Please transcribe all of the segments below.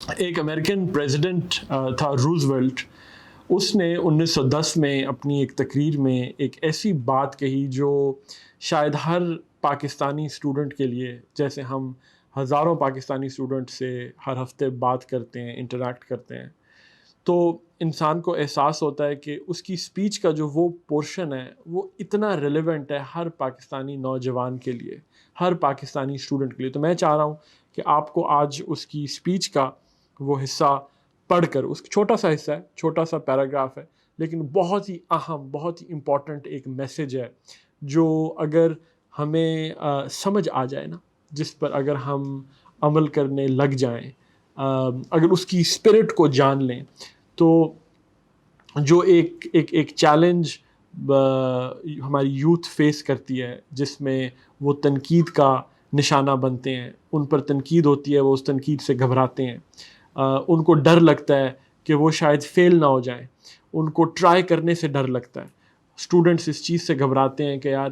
ایک American president تھا Roosevelt. اس نے 1910 میں اپنی ایک تقریر میں ایک ایسی بات کہی جو شاید ہر پاکستانی اسٹوڈنٹ کے لیے، جیسے ہم ہزاروں پاکستانی اسٹوڈنٹ سے ہر ہفتے بات کرتے ہیں، انٹریکٹ کرتے ہیں، تو انسان کو احساس ہوتا ہے کہ اس کی اسپیچ کا جو وہ پورشن ہے وہ اتنا ریلیونٹ ہے ہر پاکستانی نوجوان کے لیے، ہر پاکستانی اسٹوڈنٹ کے لیے. تو میں چاہ رہا ہوں کہ آپ کو آج اس کی اسپیچ کا وہ حصہ پڑھ کر، اس چھوٹا سا حصہ ہے، چھوٹا سا پیراگراف ہے، لیکن بہت ہی اہم، بہت ہی امپورٹنٹ ایک میسیج ہے جو اگر ہمیں سمجھ آ جائے نا، جس پر اگر ہم عمل کرنے لگ جائیں، اگر اس کی اسپرٹ کو جان لیں، تو جو ایک چیلنج ہماری یوتھ فیس کرتی ہے، جس میں وہ تنقید کا نشانہ بنتے ہیں، ان پر تنقید ہوتی ہے، وہ اس تنقید سے گھبراتے ہیں، ان کو ڈر لگتا ہے کہ وہ شاید فیل نہ ہو جائیں، ان کو ٹرائی کرنے سے ڈر لگتا ہے. اسٹوڈنٹس اس چیز سے گھبراتے ہیں کہ یار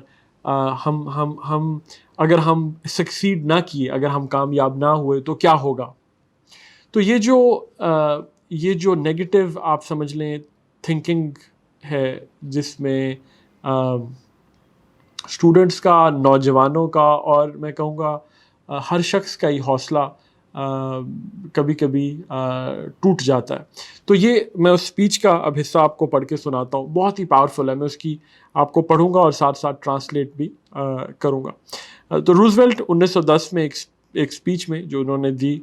ہم اگر ہم سکسیڈ نہ کیے، اگر ہم کامیاب نہ ہوئے تو کیا ہوگا. تو یہ جو نیگیٹو آپ سمجھ لیں تھنکنگ ہے، جس میں اسٹوڈنٹس کا، نوجوانوں کا، اور میں کہوں گا ہر شخص کا ہی حوصلہ کبھی کبھی ٹوٹ جاتا ہے. تو یہ میں اس اسپیچ کا اب حصہ آپ کو پڑھ کے سناتا ہوں، بہت ہی پاورفل ہے. میں اس کی آپ کو پڑھوں گا اور ساتھ ساتھ ٹرانسلیٹ بھی کروں گا. تو روزویلٹ 1910 میں ایک اسپیچ میں جو انہوں نے دی،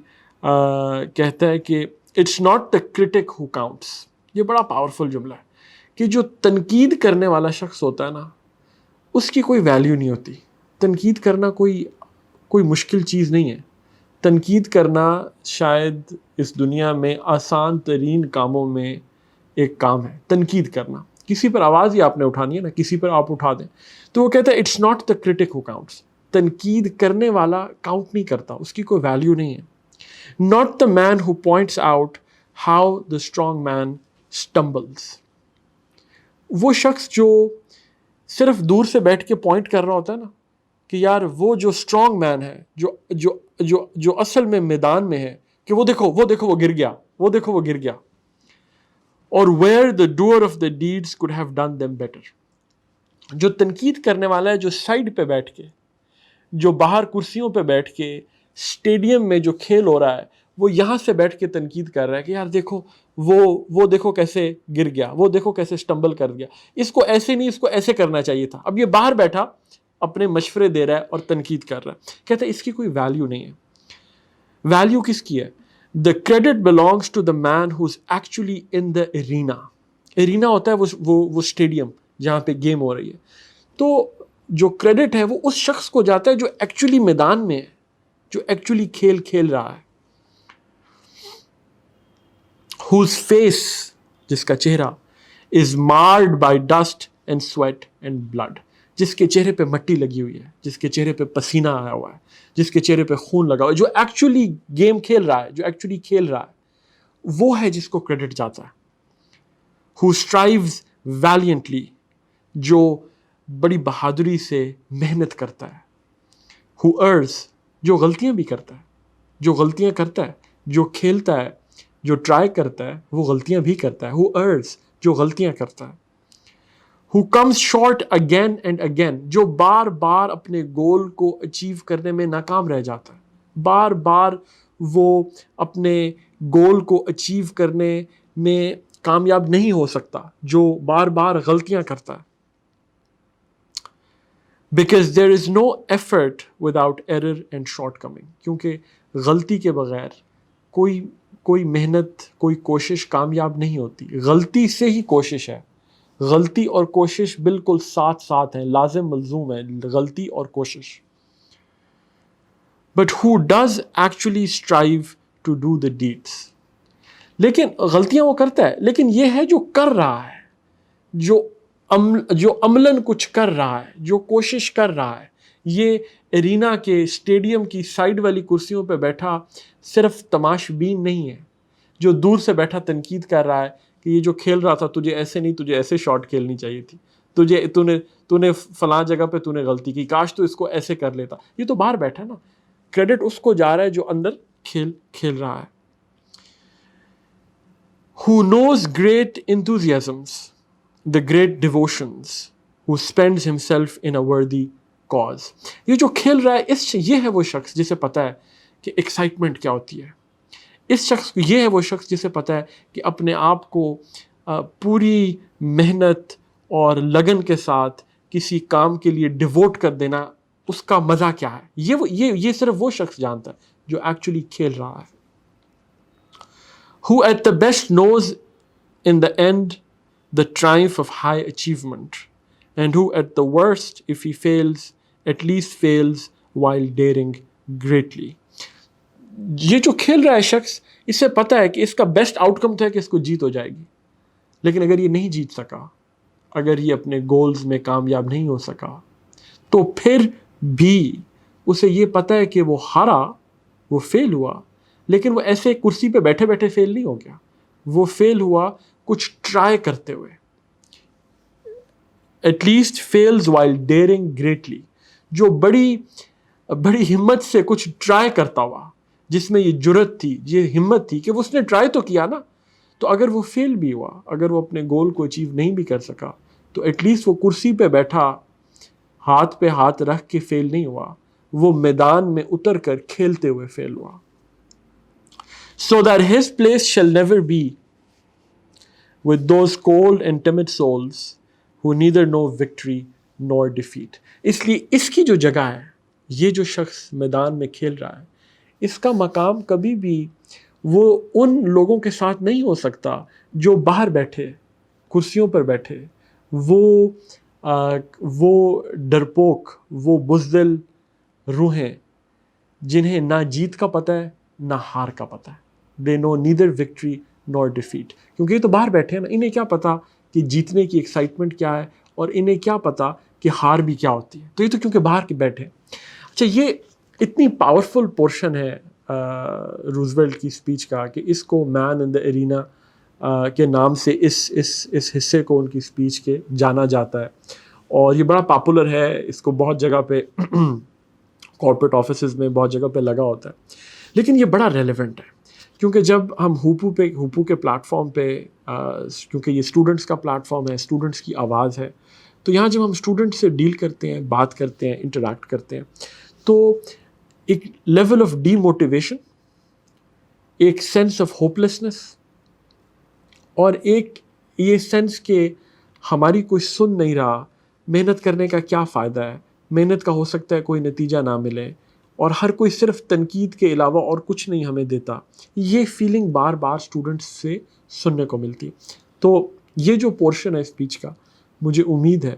کہتا ہے کہ it's not the critic who counts. یہ بڑا پاورفل جملہ ہے کہ جو تنقید کرنے والا شخص ہوتا ہے نا، اس کی کوئی ویلیو نہیں ہوتی. تنقید کرنا کوئی مشکل چیز نہیں ہے. تنقید کرنا شاید اس دنیا میں آسان ترین کاموں میں ایک کام ہے. تنقید کرنا، کسی پر آواز ہی آپ نے اٹھانی ہے نا، کسی پر آپ اٹھا دیں. تو وہ کہتا ہے it's not the critic who counts. تنقید کرنے والا کاؤنٹ نہیں کرتا، اس کی کوئی ویلیو نہیں ہے. Not the man who points out how the strong man stumbles. وہ شخص جو صرف دور سے بیٹھ کے پوائنٹ کر رہا ہوتا ہے نا کہ یار وہ جو اسٹرانگ مین ہے، جو اصل میں میدان میں ہے، کہ وہ دیکھو وہ گر گیا، وہ دیکھو وہ گر گیا. اور where the doer of the deeds could have done them better. جو تنقید کرنے والا ہے، جو سائڈ پہ بیٹھ کے، جو باہر کرسیوں پہ بیٹھ کے اسٹیڈیم میں جو کھیل ہو رہا ہے، وہ یہاں سے بیٹھ کے تنقید کر رہا ہے کہ یار دیکھو وہ دیکھو کیسے گر گیا، وہ دیکھو کیسے اسٹمبل کر گیا، اس کو ایسے نہیں، اس کو ایسے کرنا چاہیے تھا. اب یہ باہر بیٹھا اپنے مشورے دے رہا ہے اور تنقید کر رہا ہے. کہتا ہے اس کی کوئی ویلیو نہیں ہے. ویلیو کس کی ہے؟ The credit belongs to the man who's actually in the arena. Arena ہوتا ہے وہ اسٹیڈیم جہاں پہ گیم ہو رہی ہے. تو جو کریڈٹ ہے وہ اس شخص کو جاتا ہے جو ایکچولی میدان میں ہے، جو ایکچولی کھیل رہا ہے. whose face، جس کا چہرہ، is marred by dust and sweat and blood. جس کے چہرے پہ مٹی لگی ہوئی ہے، جس کے چہرے پہ پسینہ آیا ہوا ہے، جس کے چہرے پہ خون لگا ہوا ہے، جو ایکچولی گیم کھیل رہا ہے، جو ایکچولی کھیل رہا ہے، وہ ہے جس کو کریڈٹ جاتا ہے. who strives valiantly، جو بڑی بہادری سے محنت کرتا ہے. who errs، جو غلطیاں بھی کرتا ہے، جو غلطیاں کرتا ہے، جو کھیلتا ہے، جو ٹرائی کرتا ہے، وہ غلطیاں بھی کرتا ہے. who errs، جو غلطیاں کرتا ہے. who comes short again and again، جو بار بار اپنے گول کو اچیو کرنے میں ناکام رہ جاتا ہے. بار بار وہ اپنے گول کو اچیو کرنے میں کامیاب نہیں ہو سکتا، جو بار بار غلطیاں کرتا ہے. because there is no effort without error and shortcoming، کیونکہ غلطی کے بغیر کوئی محنت، کوئی کوشش کامیاب نہیں ہوتی. غلطی سے ہی کوشش ہے. غلطی اور کوشش بالکل ساتھ ساتھ ہیں، لازم ملزوم ہے غلطی اور کوشش. but who does actually strive to do the deeds، لیکن غلطیاں وہ کرتا ہے، لیکن یہ ہے جو کر رہا ہے، جو عملاً کچھ کر رہا ہے، جو کوشش کر رہا ہے. یہ ارینا کے اسٹیڈیم کی سائیڈ والی کرسیوں پہ بیٹھا صرف تماش بین نہیں ہے، جو دور سے بیٹھا تنقید کر رہا ہے کہ یہ جو کھیل رہا تھا تجھے ایسے نہیں، تجھے ایسے شاٹ کھیلنی چاہیے تھی، تو نے فلاں جگہ پہ تو نے غلطی کی، کاش تو اس کو ایسے کر لیتا. یہ تو باہر بیٹھا نا. کریڈٹ اس کو جا رہا ہے جو اندر کھیل رہا ہے. who knows great enthusiasms, the great devotions, who spends himself in a worthy cause. یہ جو کھیل رہا ہے یہ ہے وہ شخص جسے پتا ہے کہ ایکسائٹمنٹ کیا ہوتی ہے. یہ ہے وہ شخص جسے پتا ہے کہ اپنے آپ کو پوری محنت اور لگن کے ساتھ کسی کام کے لیے ڈیووٹ کر دینا اس کا مزہ کیا ہے. یہ صرف وہ شخص جانتا ہے جو ایکچولی کھیل رہا ہے. Who at the best knows in the end the triumph of high achievement, and who at the worst, if he fails, at least fails while daring greatly. یہ جو کھیل رہا ہے شخص اسے پتا ہے کہ اس کا بیسٹ آؤٹ کم تھا کہ اس کو جیت ہو جائے گی، لیکن اگر یہ نہیں جیت سکا، اگر یہ اپنے گولز میں کامیاب نہیں ہو سکا، تو پھر بھی اسے یہ پتا ہے کہ وہ ہارا، وہ فیل ہوا، لیکن وہ ایسے کرسی پہ بیٹھے بیٹھے فیل نہیں ہو گیا، وہ فیل ہوا کچھ ٹرائی کرتے ہوئے. At least fails while daring greatly, جو بڑی ہمت سے کچھ ٹرائی کرتا ہوا، جس میں یہ جرت تھی، یہ ہمت تھی کہ اس نے ٹرائی تو کیا نا. تو اگر وہ فیل بھی ہوا، اگر وہ اپنے گول کو اچیو نہیں بھی کر سکا، تو ایٹ لیسٹ وہ کرسی پہ بیٹھا ہاتھ پہ ہاتھ رکھ کے فیل نہیں ہوا، وہ میدان میں اتر کر کھیلتے ہوئے فیل ہوا. So that his place shall never be with those cold and timid souls who neither know victory nor defeat. اس لیے اس کی جو جگہ ہے، یہ جو شخص میدان میں کھیل رہا ہے، اس کا مقام کبھی بھی وہ ان لوگوں کے ساتھ نہیں ہو سکتا جو باہر بیٹھے، کرسیوں پر بیٹھے، وہ ڈرپوک، وہ بزدل روحیں جنہیں نہ جیت کا پتہ ہے نہ ہار کا پتہ ہے. They know neither victory nor defeat. کیونکہ یہ تو باہر بیٹھے ہیں نا، انہیں کیا پتا کہ جیتنے کی ایکسائٹمنٹ کیا ہے، اور انہیں کیا پتا کہ ہار بھی کیا ہوتی ہے. تو یہ تو کیونکہ باہر کے بیٹھے. اچھا، یہ اتنی پاورفل پورشن ہے روزویلٹ کی اسپیچ کا کہ اس کو مین ان دا ایرینا کے نام سے اس حصے کو ان کی اسپیچ کے جانا جاتا ہے، اور یہ بڑا پاپولر ہے. اس کو بہت جگہ پہ کارپوریٹ آفیسز میں بہت جگہ پہ لگا ہوتا ہے. لیکن یہ بڑا ریلیونٹ ہے کیونکہ جب ہم ہوپو کے پلیٹ فارم پہ، کیونکہ یہ اسٹوڈنٹس کا پلیٹ فارم ہے، اسٹوڈنٹس کی آواز ہے، تو یہاں جب ہم اسٹوڈنٹ سے ڈیل کرتے ہیں، بات کرتے ہیں، انٹریکٹ کرتے ہیں، تو ایک لیول آف ڈی موٹیویشن، ایک سینس آف ہوپلیسنس، اور ایک یہ سینس کہ ہماری کوئی سن نہیں رہا، محنت کرنے کا کیا فائدہ ہے، محنت کا ہو سکتا ہے کوئی نتیجہ نہ ملے، اور ہر کوئی صرف تنقید کے علاوہ اور کچھ نہیں ہمیں دیتا. یہ فیلنگ بار بار اسٹوڈنٹس سے سننے کو ملتی. تو یہ جو پورشن ہے اسپیچ کا، مجھے امید ہے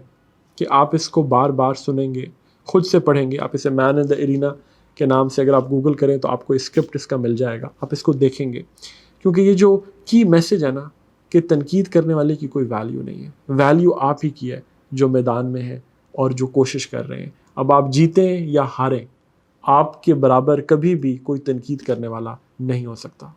کہ آپ اس کو بار بار سنیں گے، خود سے پڑھیں گے. آپ اسے مین ان دا ایرینا کے نام سے اگر آپ گوگل کریں تو آپ کو اسکرپٹ اس کا مل جائے گا، آپ اس کو دیکھیں گے. کیونکہ یہ جو کی میسج ہے نا کہ تنقید کرنے والے کی کوئی ویلیو نہیں ہے، ویلیو آپ ہی کی ہے جو میدان میں ہے اور جو کوشش کر رہے ہیں. اب آپ جیتیں یا ہاریں، آپ کے برابر کبھی بھی کوئی تنقید کرنے والا نہیں ہو سکتا.